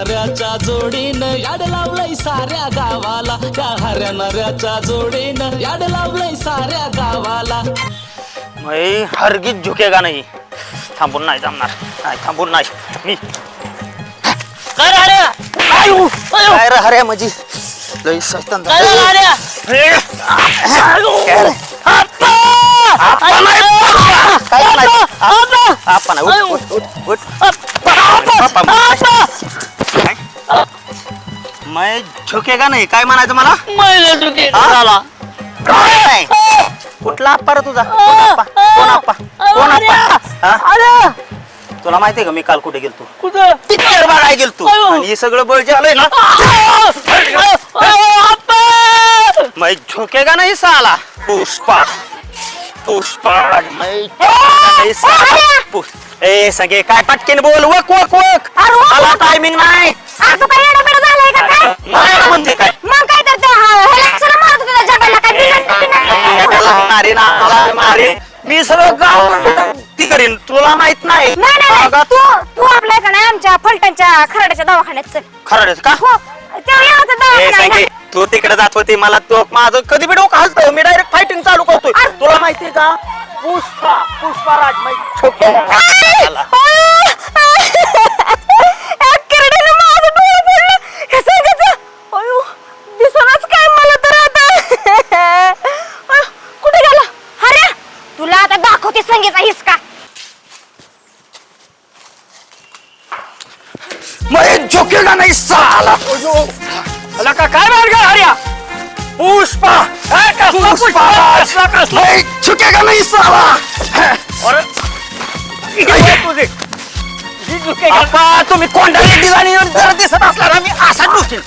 नऱ्याच्या जोडीनं याड लावलंय साऱ्या गावाला, त्या हऱ्या नऱ्याच्या जोडीनं याड लावलंय साऱ्या गावाला. मैं हरगिज झुकेगा नाही, थांबून नाही जमणार, नाही थांबून नाही मी. काय हऱ्या? काय रे हऱ्या म्हणजे लई सस्तान काय हऱ्या? मैं झुकेगा नाही काय म्हणायचं मला? महिला झुकेगा. काय कुठला आप्पा रे तुझा? कोण आप्पा? कोण आप्पा? तुला माहितीये का मी काल कुठे गेलतो? कुठं? पिक्चर बघायला गेलतो आणि हे सगळं बळ आलंय ना. मैं झुकेगा नाही साला. पुष्पा पुष्पा नाही साला. ए सगळे काय पटकेन बोल. वक वक वक. मला टायमिंग नाही. तू काय येडा झालाय का काय? मला म्हणते काय? मग काय करते? ह्याला कशाला मारतो तुझ्या जगाला काय मारे ना मला मारे. मी सगळं गाव ती करीन तुला माहित नाही. नाही तू आपल्या का नाही आमच्या फलटणच्या खराड्याच्या दवाखान्यात चल. खरं का? हो तेव्हा यावं दवाखाना. तू तिकडे जात होती मला तो माझं कधी बी डोकं हलतं. मी डायरेक्ट फायटिंग चालू करतोय. तुला माहितीये का? पुष्पा पुष्पाराज कुठे गेला अरे? तुला आता दाखवते संगीचा हिसका. मैं झुकेगा नहीं साला. का काय मार्ग हऱ्या? पुष्पा पुष्पा मैं झुकेगा नहीं साला. तुझे बाप्पा तुम्ही कोणत्या ठिकाणी जरा दिसत असला ना मी असा डुचील.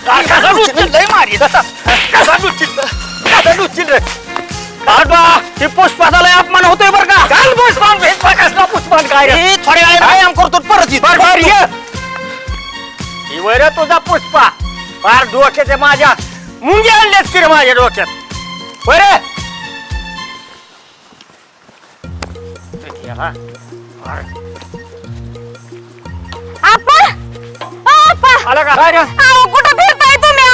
लय मारी कसा डुचील रे? हे पुष्पाचा लय अपमान होतोय बरं का? काल पुष्पान भेटला कसला पुष्पान काय रे? हे थोड्या वेळाने व्यायाम करतो परत येतो. बर ये वर तुझा पुष्पा फार डोक्याचे माझ्या मुंगी आणलेच की रे माझ्या डोक्यात. बरे आला का? काय रे? कुठं फिरताय तुम्ही?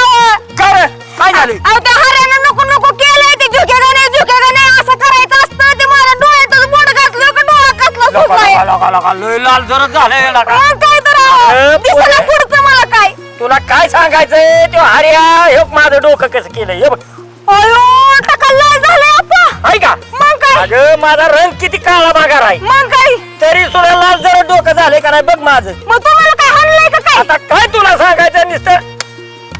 काय रे? काय झालं? त्या हऱ्यानं नको नको केलंय. ते झुकेगा नाही असं करायचं असतं. ते मला डोळ्यातच बोट घातलं का डोळा कसला सुकलाय. लय लाल जरच झालंय का? मग काय तर दिसलं पुढचं मला काय. तुला काय सांगायचंय? तो हऱ्या हे माझं डोकं कसं केलंय हे बघ. अयो टका लाल झालंय आप्पा. आहे का? मग काय? अगं माझा रंग किती काळा मागार आहे मग काय? तरी तुला लाल जरा डोकं झालंय का नाही बघ माझं. मग तुम्हाला काय हाणलंय का काय? आता काय तुला सांगायचं नुसतं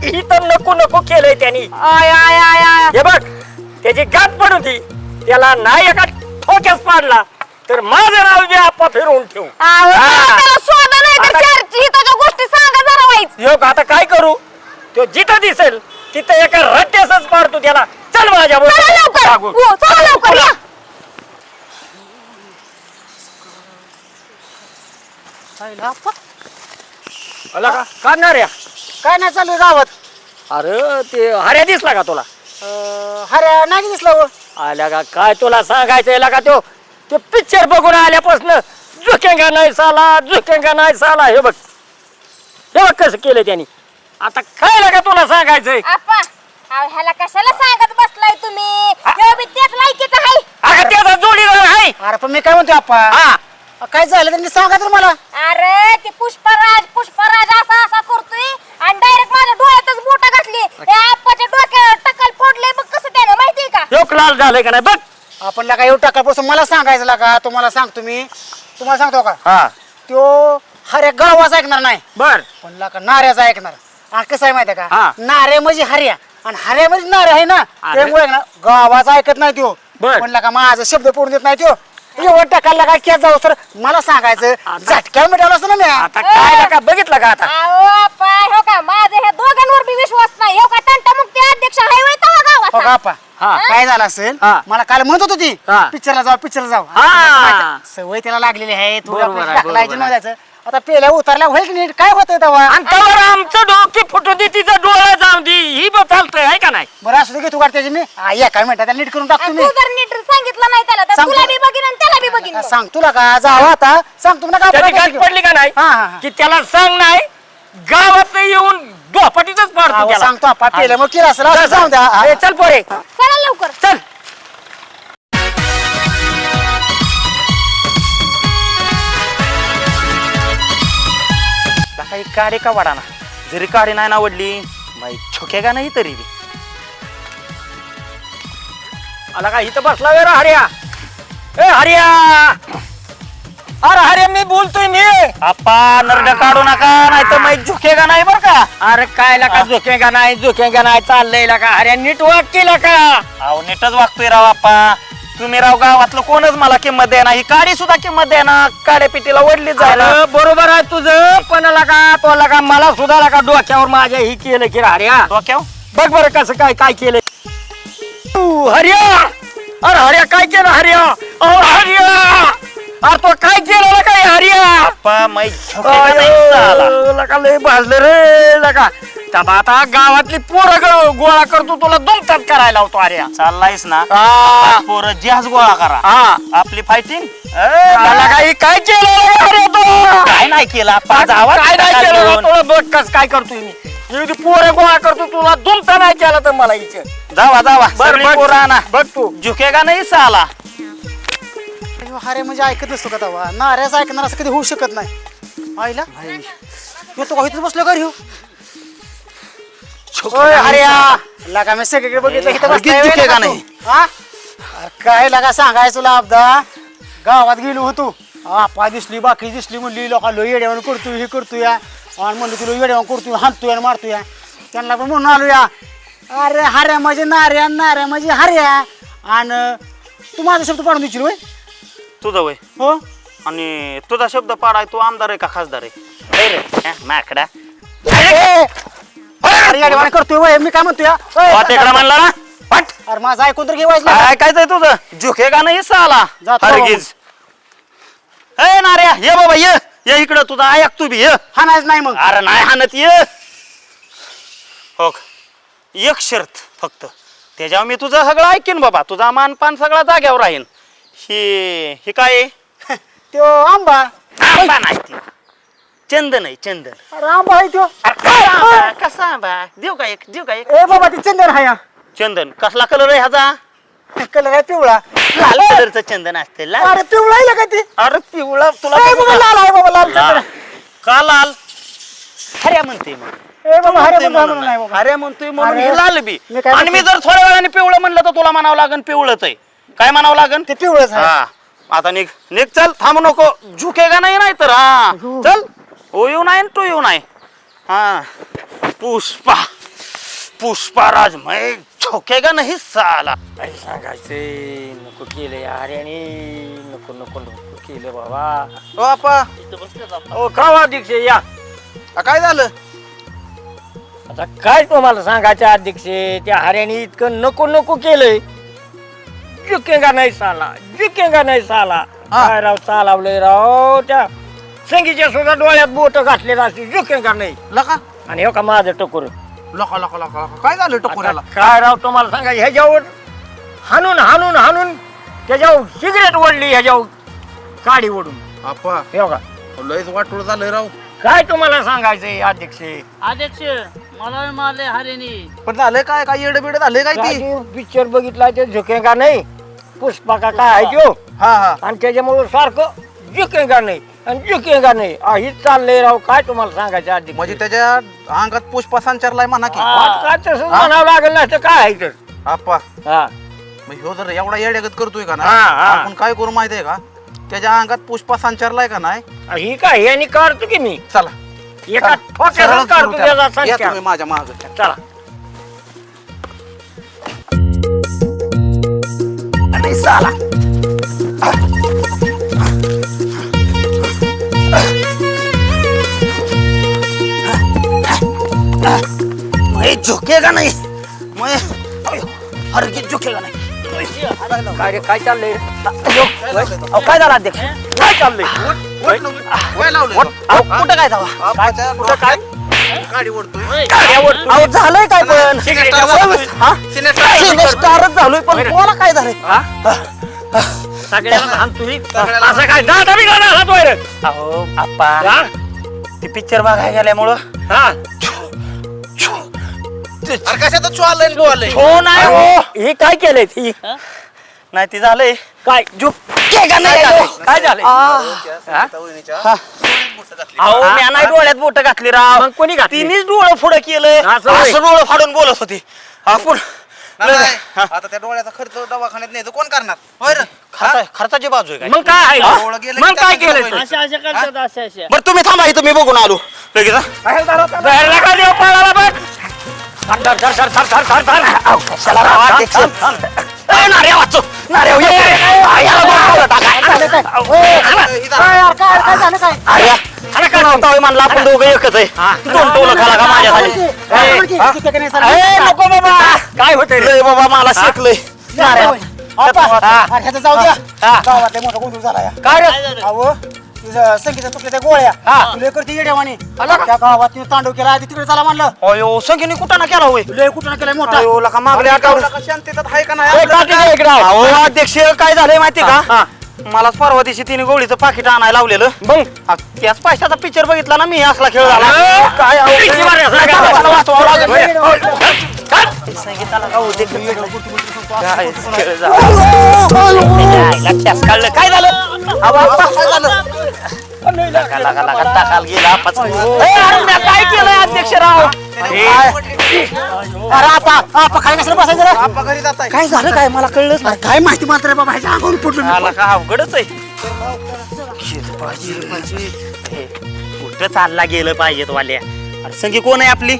इथं नको नको केलंय त्यांनी. I I I I. हे बघ त्याची गाठ पडून ती त्याला नाही एका ठोक्यास पाडला तर माझं नाव बी आप्पा फिरवून ठेवू. त्याला शोधा नाही तर चार हिताच्या गोष्टी सांगा जरा वाईच. योग आता काय करू? तो जिथं दिसेल तिथं एका रट्ट्यासच पाडतो त्याला. चल माझ्या चला लवकर. हो, चला लवकर या. आला का? काढणार या काय नाही चालू गावात? अरे ते हऱ्या दिसला का तुला? हऱ्या नाही दिसला. आल्या का काय तुला सांगायचं का? ते पिक्चर बघून आल्यापासून झुकेगा नाही साला हे बघ कसं केलं त्यांनी. आता काय लागा तुला सांगायचंय? आप्पा ह्याला कशाला सांगत बसलाय तुम्ही? ह्यो बी तेच लायकीचा आहे. अगं त्याचा जोडीदार आहे. अरे पण मी काय म्हणतो आप्पा? काय झालं त्यांनी सांगा तर मला. अरे ते पुष्पराज असा करतोय आणि डायरेक्ट माझ्या डोळ्यातच बोट घातली. त्या आप्पाच्या डोक्यात टक्कल फोडले. बघ कसं त्यानं माहितीये का? योग लाल झालंय का नाही बघ. आपण लागा एवढं टाकापासून मला सांगायचं का? तुम्हाला सांगतो मी. तुम्हाला सांगतो का? हा तो हऱ्या गावाचा ऐकणार नाही बर. पण लाका नाऱ्याचा ऐकणार. आणि कसं आहे माहिती आहे हा. का? नाऱ्या म्हणजे हऱ्या आणि हऱ्या म्हणजे नाऱ्या आहे ना. त्यामुळे ना गावाचा ऐकत नाही तो. बर. पण लाका माझा शब्द पडून देत नाही तो. एवढं टाकायला काय क्या जाऊ सर मला सांगायचं झटक्या मिळालं असं ना मी. आता काय लागा बघितलं का? आता अहो आप्पा हो का माझं ह्या दोघांवर बी विश्वास नाही. हो का तंटा मुक्ती अध्यक्ष हाय वय तवा हो का गावाचा. आप्पा? काय झालं असेल हा. मला काल म्हणत होती ती हा. पिक्चरला जाऊ हा. सवय त्याला लागलेली आहे. थोडं बरोबर आपलं आहे, टाकलायचं बरोबर नाही द्यायचं. आता पेल्या उतरल्या होईल की नीट काय होतंय तेव्हा? आणि त्यावर आमचं डोके फुटू दे तिचं डोळा जाऊन दे ही बघ चालतंय आहे का नाही? बरं असू दे की तू काढते मी एका मिनिटात नीट करून टाकतो आणि मी. तू जर नीट सांगितलं नाही त्याला तर सांगतो. तुला बी बघीन आणि त्याला बी बघीन. सांग तुला का जावं आता सांग तुम्हाला त्याची गाठ पडली का नाही हा, हा, हा. की त्याला सांग नाही गावात येऊन दोपाटीतच पाडतो अहो, त्याला. सांगतो आपा केलं मग केलं असेल असं जाऊन द्या ए, चल पोरे चला लवकर. चल. काही काढे का वाढा ना जरी काढे नाही आवडली माई झोके का नाही तरी बी आला का इथं बसला वे हरिया. ए हरिया, अरे हरिया मी बोलतोय मी. आप्पा नरड काढू नका नाही तर माई झोके का नाही बर का. अरे काय लका झोकेगा नाही चाललंय लका. अरे नीट वाग केला का. अहो नीटच वागतोय राव आप्पा. तुम्ही राव गावातलं कोणच मला किंमत द्या ही काडी सुद्धा किंमत द्या ना. काड्या पिटीला वडली जायला. अरे बरोबर आहे तुझं, पण लका तो लका मला सुद्धा लका डोक्यावर माझ्या ही केलं की रे हरिया. डोक्याव बघ बरं कसं काय काय केलं. हरिया, अरे हरिया काय केलं हरिया. अहो हरिया, अरे तो काय केलं काय हरिया. आप्पा माई झोके का नाही साला. लका लय भाजलं रे लका. त्यात आता गावातली पोरं गोळा करतो तुला दुमतात करायला होतो हरिया. चाललायस ना हा. पोरं जहाज गोळा करा हा. आपली फायटिंग मला काही काय केलं अरे तो. काय नाही केलं आप्पा जावा काय नाही केलं तुला बघ कस काय करतोय मी. एवढी पोरं गोळा करतो तुला दुमता नाही केला तर मला इथे. जावा जावा बरं, सगळी बघ. पोरं आणा. बघ तू. झुके का नाही साला. अरे म्हणजे ऐकत नसतो का तेव्हा नाऱ्याच ऐकणार असं कधी होऊ शकत नाही. आईला येतो का इथं बसलो घरी हरिया लगा मी सगळीकडे बघितलं इथं लगेच बसलाय झुके वेळ का का नाही? तू? हा? अरे काय लगा सांगायचं तुला अब्दा गावात गेलो होतो आपा दिसली बाकी दिसली म्हणली लोका लो येड्यावर करतोय हे करतोय आणि म्हणलं तुला येड्यावर करतोय हाणतोय आणि मारतोय त्यांना पण म्हणून आलो या. अरे हऱ्या म्हणजे नाऱ्या नाऱ्या म्हणजे हऱ्या आणि तू माझा शब्द पाडून दिशील होय. तुझं वय हो आणि तुझा शब्द पाडाय तू आमदार आहे का खासदार आहे. ए रे, हा, माकडा अरे येड्यावानी करतोय होय मी काय म्हणतोय वाटेकडे म्हणला ना पट. अरे माझं ऐकून तर घेवायचं काय ऐकायचंय तुझं झुके का नाही साला. जातो हरगीज ए नाऱ्या ये बाबा ये इकडं तुझा ऐक तू बी ये. हाणायच नाही मग अरे नाही हाणत ये. हो एक शर्त फक्त त्याच्यावर मी तुझं सगळं ऐकीन बाबा. तुझा मानपान सगळा जाग्यावर राहीन. हे काय आहे? तो आंबा आंबा नाही ती चंदन आहे चंदन. अरे आंबा आहे तो आंबा, कसा आंबा देऊ का एक देऊ का एक. ए बाबा ती चंदन आहे चंदन कसला कलर आहे ह्याचा. कलर आहे पिवळा लाल कलरचं चंदन असते लाल. अरे पिवळा आहे का ती अरे पिवळा तुला ए बाबा लाल आहे बाबा लाल लाल. चंदन. का लाल हऱ्या म्हणते मग. ए बाबा हरे म्हणतोय म्हणून म्हणून नाही नाही. बाबा हऱ्या म्हणतोय म्हणून अरे, हे लाल बी. मी काय आणि मी जर थोड्या वेळाने पिवळं म्हणलं तर तुला म्हणावं लागेल पिवळंच आहे. काय म्हणावं लागेल ते पिवळच आहे हा आता निघ निघ चल थांबू नको. झुकेगा नाही नाही तर हा चल. ओ येऊ नाही तू येऊ नाही. हा पुष्पा पुष्पा राज मै झोकेगा नाही साला. काय सांगायचे नको केले हरियाने. नको नको नको केलं बाबा. ओ आपा ओ खावा अध्यक्ष या. काय झालं. आता काय तुम्हाला सांगायचं अध्यक्ष त्या हरियाने इतकं नको नको केलंय. झुकेगा नाही साला काय राव चालवलंय राव. त्या संगीच्या सुद्धा डोळ्यात बोट घातलेलं असते झुकेगा नाही. लका आणि हो का माझं टकोर. लका लका लका लका काय झालं टकोऱ्याला. काय राव तुम्हाला सांगायचं ह्याच्यावर हाणून हाणून हाणून त्याच्यावर सिगरेट ओढली ह्याच्यावर काडी ओढून. आपा हे का लयच वाटोळ झालंय राव. काय तुम्हाला सांगायचंय अध्यक्ष. अध्यक्ष मला मारले हरेनी. पण झालंय काय काय येडे बिडे झालंय काय ती. पिक्चर बघितला ते झुकेगा नाही पुष्पा का काय आहे त्यो. हा हा आणि त्याच्यामुळे सारखं झुकेगा नाही आणि झुकेगा नाही हीच चाललंय राव. काय तुम्हाला सांगायचं अध्यक्ष. म्हणजे त्याच्या अंगात पुष्पा संचारलाय म्हणा की. आज काय तसं म्हणावं लागेल ना तर काय आहे तर. आपा हा मग ह्यो जर एवढा येड्यागत करतोय का ना हा, हा. आपण काय करू माहितीये का त्याच्या अंगात पुष्पा संचारलाय का नाही. ही काय यांनी काढतो की मी चला एका सरळच ठोक्यात करू काढतो त्याला. त्याचा या संख्या. तुम्ही माझ्या माग. चला नाही साला. मैं झुकेगा नहीं. मैं हरगिज झुकेगा नहीं. काय रे काय चाललंय. अहो, काय झालं अध्यक्ष काय चाललंय. वय लावलंय. अहो, कुठं काय जावा आपाच्या कुठं काय गाडी ओढतोय. अहो झालंय काय पण सिनेस्टार झालोय. हा? सिनेस्टार सिनेस्टारच झालोय पण मला काय झालंय. सगळ्याला हाणतोय. असं काय दादा बी गाणं हात वर. अहो आप्पा ती पिक्चर बघायला गेल्यामुळं हा अरे कशात चोळलंय बोललंय हो नाही हो हे काय केलंय ती नाही ते झालंय काय झुकेगा नाही झालंय. काय झालंय अहो मी नाही डोळ्यात बोट घातली राव मग कोणी घातली? तिनेच डोळं पुढे केलं असं होय. असं डोळं फाडून बोलत होती आपण आता त्या डोळ्याचा खर्च दवाखान्यात नाही तर कोण करणार होय रे? खर्चाची बाजू आहे काय मग काय आहे? डोळं गेलं मग की काय त्याला केलं पैसे. बरं तुम्ही थांबा इथं मी बघून आलो लगेच हा. बाहेर नका देऊ पळाला बघ धर, धर, धर, धर, धर, धर, धर. कशाला राव अध्यक्ष? थांब, थांब, थांब. ए, नाऱ्या वाचो नाऱ्या ये. याला बोट टाका. काय झालं काय अरे अरे काय नव्हता म्हणला आपण दोघं एकच आहे दोन टोलं खाला का माझ्यासाठी ए, नको बाबा काय होतंय रे? लय बाबा मला शेकलंय ह्याचं जाऊ द्या हा. गावातले मोठा गोंधळ झाला या काय रे अहो तुझं संगीता तुटल्या त्या गोळ्या हा. तुला करते येड्यावानी त्या गावात तिने तांडव केला आधी तिकडे चला म्हणलं अयो संगीने कुठं ना केला होय तुला कुठं केलाय मोठा अयो लका मागल्या आठवड्यात डोळा का शांततेत आहे का नाही ए, आपलं काठी काय? दे इकडं. अहो अध्यक्ष काय झालंय माहिती हा. का मला परवा दिवशी तिने गोळीचं पाकिट आणायला लावलेलं मग हा, त्याच पैशाचा पिक्चर बघितला ना मी असला खेळ झाला काय अहो, किती बरं आहे, सांगा. मला वाचवावं लागेल. काय? संगीताला का होते काय खेळ झाला. लक्षात काढलं काय झालं अहो, आप्पा, काय झालं लगा लगा लगा टाकाल गेला आप्पाच. ए, अरे म्या काय केलंय अध्यक्षराव अरे आपा काय कसं बसायचं रे? आपा घरी जात आहे काय झालं काय मला कळलंच नाही काय माहिती मात्र बाबा ह्याच्या अंगावर पडलो मी. आला का अवघडच आहे हे, कुठं चालला गेलं पाहिजेत वाल्या अरे संगी कोण आहे आपली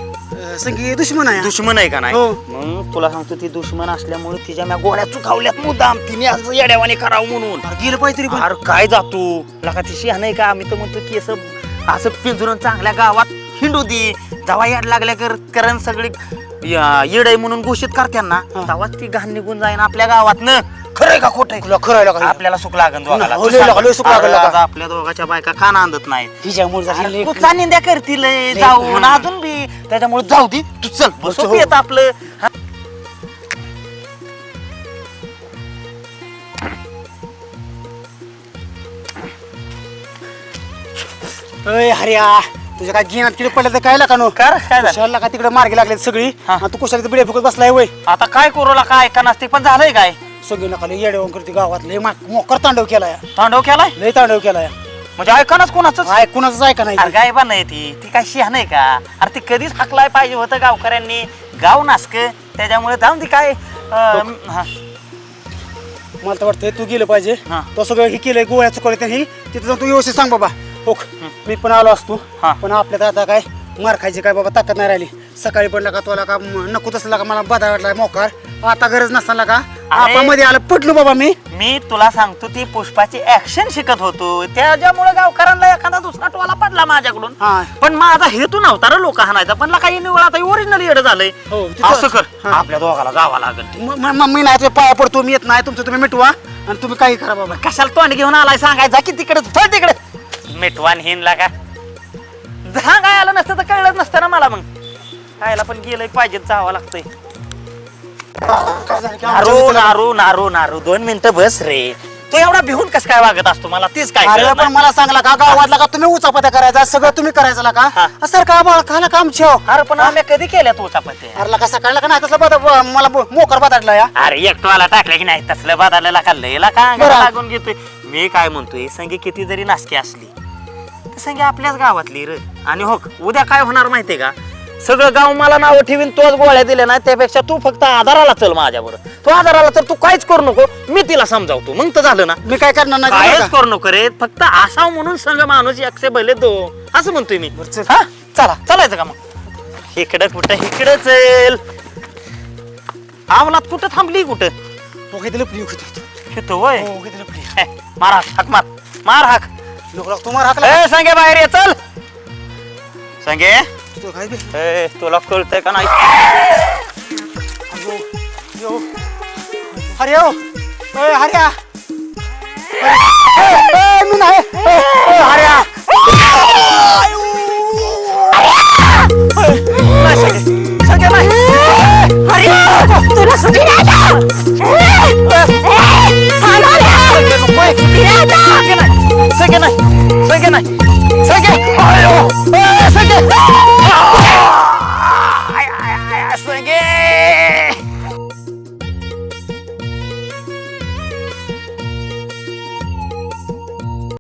संगी दुश्मन आहे दुश्मन आहे का नाही हो. मग तुला सांगतो ती दुश्मन असल्यामुळे तिच्या म्या गोळ्या चुकावल्यात मुद्दाम तिने असं येड्यावाने करावं म्हणून अरे गेलं पाहिजे तरी पण. अरे काय जातो लका ती शिहा नाही का आम्ही तर म्हणतो की असं पिंजरून चांगल्या गावात हिंडू दे जेव्हा याड लागल्या कारण सगळी येड आहे म्हणून घोषित करत्यांना तेव्हाच ती घाण निघून जाईन आपल्या गावात न खरंय का खोटं तुला खरं आहे का? आपल्याला सुख लागन दोघाला. हो, लय लागलं, लय सुख लागलं अरे, लका. आता आपल्या दोघाच्या बायका खान आणत नाही हिच्यामुळे झाली लेक. तू निंद्या करतील जाऊन अजून बी त्याच्यामुळे जाऊ दे तू चल बसू हो. येत आपलं हा. अय हरिया तुझ्या काय गिनात किडे पडले तर काय लाका नो कर काय झालं शहरला का तिकडे मार्गे लागले सगळी हा. आणि तू कुशाला बिड्या फुकत बसलाय वय आता काय करू ला काय का नसते पण झालंय काय सगळी नका लय येड्यावून करते गावात लय मोकर तांडव केलाय तांडव केलाय लय तांडव केलाय म्हणजे ऐकणच कोणाच काय कुणाच ऐका नाही अरे काय पण नाही ती काय शिहा नाही का अरे ती कधीच हाकलाय पाहिजे होतं गावकऱ्यांनी गाव नासक त्याच्यामुळे जाऊन ती काय हा. मला तर वाटतंय तू गेलं पाहिजे हा. तो सगळं हे केलंय गोळ्या चुकवले त्यांनी तिथे जाऊन तू व्यवस्थित सांग बाबा हो मी पण आलो असतो हा. पण आपल्यात आता काय मार खायची काय बाबा ताकद नाही राहिली सकाळी पडला का तुला का नको तसला का मला बदा वाटला मोकार आता गरज नसताना का आपण मध्ये आलं पटलो बाबा मी तुला सांगतो ती पुष्पाची ऍक्शन शिकत होतो त्याच्यामुळे गावकऱ्यांना एखादा दुसरा टोला पडला माझ्याकडून हा. पण माझा हेतू नव्हता रे लोक हाणायचा पण काही निवड आता ओरिजिनल येड झालंय हो, तिथं- असं कर हा. आपल्या दोघाला जावं लागेल मी नाही तुझ्या पाया पडतो मी येत नाही तुमचं तुम्ही मिटवा आणि तुम्ही काही करा बाबा कशाला तोंड घेऊन आलाय सांगायचा की तिकडे थोड तिकडे मिटवान हिनला का सांगाय आलं नसतं तर कळलं नसतं ना मला मग खायला पण गेलंय पाहिजे जावं लागतंय काय झालं की नारू आमच्या नारू नारू नारू 2 मिनिटं बस रे तो एवढा भिवून कस काय वागत असतो मला तीच काय अरे कळत पण नाही. मला सांगला का गावातला का तुम्ही उचापत्या करायचा सगळं तुम्ही करायचं हा. का सर का बाळा खाला काम छेव अरे पण आम्ही कधी केल्या तू चपात्या अरे का सकाळला का नाही तसला मला मोकर बदलला या अरे एकटवाला टाकलं की नाही तसलं बदललेला का लयला का अंगाला बरं. लागून घेतोय मी काय म्हणतोय संगी किती जरी नासकी असली तर संगी आपल्याच गावातली रे आणि हो उद्या काय होणार माहितीये का सगळं गाव मला नाव ठेवीन तोच गोळ्या दिल्या नाही त्यापेक्षा तू फक्त आधाराला चल माझ्याबरोबर तू आधाराला तर तू काहीच करू नको मी तिला समजावतो मग तर झालं ना मी काय करणार नाही कायच बरं का? करू नको रे फक्त असाव म्हणून संग माणूस एकसे भले दो असं म्हणतोय मी बरं, चल. हा चला चलायचं का मग इकडं कुठं इकडं चल आवलात कुठं थांबली कुठं हो, किती लपली, किती- शितो होय हो, किती लपली. हे, मार हाक हाक मार हाक लोक तुम्हाला हाकला ए संगे बाहेर ये चल संगे तो काय बे? ए तुला कळतंय का नाही अयो, यो. अरे हो हर्या मी नाही हर्या